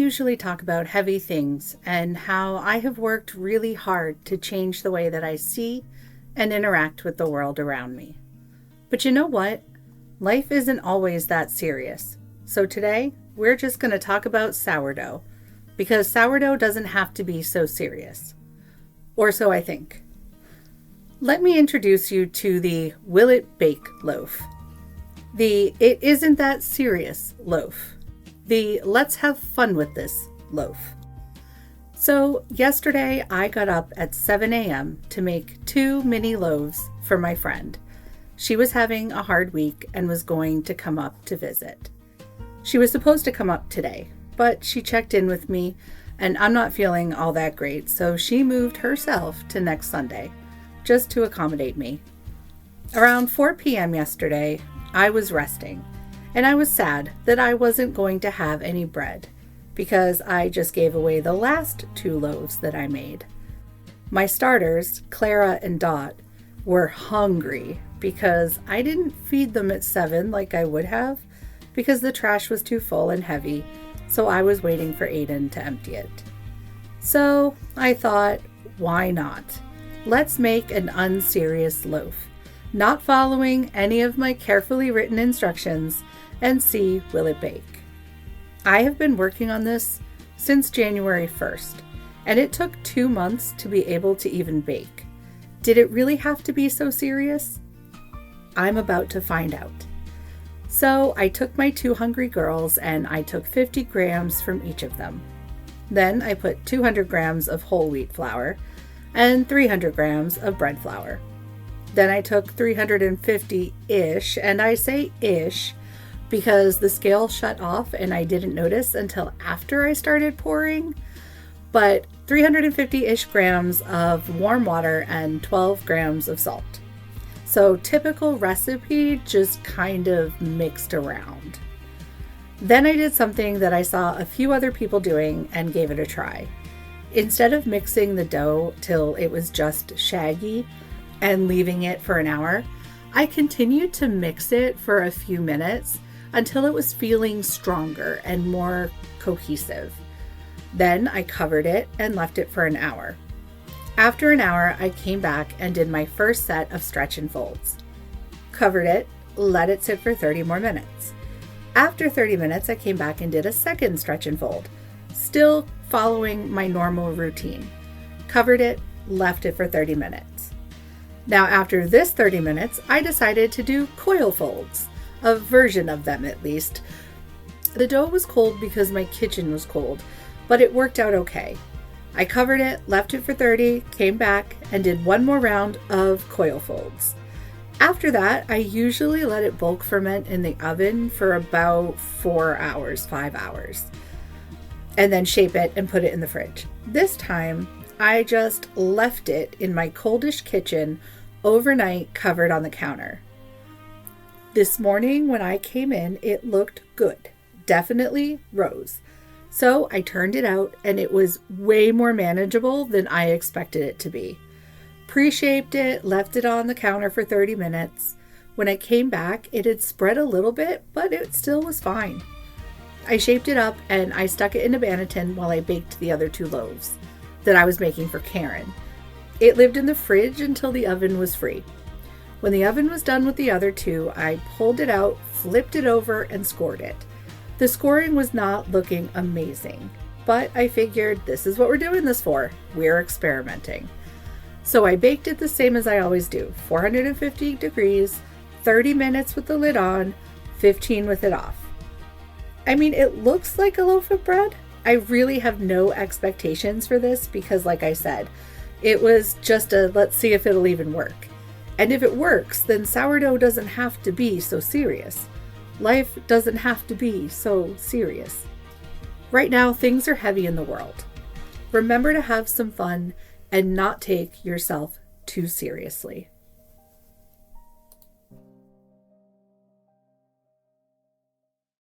usually talk about heavy things and how I have worked really hard to change the way that I see and interact with the world around me. But you know what? Life isn't always that serious. So today, we're just going to talk about sourdough, because sourdough doesn't have to be so serious. Or so I think. Let me introduce you to the will it bake loaf. The it isn't that serious loaf. The let's have fun with this loaf. So yesterday I got up at 7 a.m. to make 2 mini loaves for my friend. She was having a hard week and was going to come up to visit. She was supposed to come up today, but she checked in with me and I'm not feeling all that great, so she moved herself to next Sunday just to accommodate me. Around 4 p.m. yesterday, I was resting. And I was sad that I wasn't going to have any bread because I just gave away the last 2 loaves that I made. My starters, Clara+Dot, were hungry because I didn't feed them at 7 like I would have because the trash was too full and heavy, so I was waiting for Aiden to empty it. So I thought, why not? Let's make an unserious loaf, not following any of my carefully written instructions, and see will it bake. I have been working on this since January 1st, and it took 2 months to be able to even bake. Did it really have to be so serious? I'm about to find out. So I took my 2 hungry girls and I took 50 grams from each of them. Then I put 200 grams of whole wheat flour and 300 grams of bread flour. Then I took 350-ish, and I say ish because the scale shut off and I didn't notice until after I started pouring, but 350-ish grams of warm water and 12 grams of salt. So typical recipe, just kind of mixed around. Then I did something that I saw a few other people doing and gave it a try. Instead of mixing the dough till it was just shaggy and leaving it for an hour, I continued to mix it for a few minutes until it was feeling stronger and more cohesive. Then I covered it and left it for an hour. After an hour, I came back and did my first set of stretch and folds. Covered it, let it sit for 30 more minutes. After 30 minutes, I came back and did a second stretch and fold, still following my normal routine. Covered it, left it for 30 minutes. Now, after this 30 minutes, I decided to do coil folds, a version of them at least. The dough was cold because my kitchen was cold, but it worked out okay. I covered it, left it for 30, came back, and did one more round of coil folds. After that, I usually let it bulk ferment in the oven for about 4 hours, 5 hours, and then shape it and put it in the fridge. This time, I just left it in my coldish kitchen overnight, covered on the counter. This morning when I came in, it looked good. Definitely rose. So I turned it out and it was way more manageable than I expected it to be. Pre-shaped it, left it on the counter for 30 minutes. When I came back, it had spread a little bit, but it still was fine. I shaped it up and I stuck it in a banneton while I baked the other 2 loaves that I was making for Karen. It lived in the fridge until the oven was free. When the oven was done with the other 2, I pulled it out, flipped it over, and scored it. The scoring was not looking amazing, but I figured this is what we're doing this for. We're experimenting. So I baked it the same as I always do, 450 degrees, 30 minutes with the lid on, 15 with it off. I mean, it looks like a loaf of bread. I really have no expectations for this because, like I said, it was just a let's see if it'll even work. And if it works, then sourdough doesn't have to be so serious. Life doesn't have to be so serious. Right now, things are heavy in the world. Remember to have some fun and not take yourself too seriously.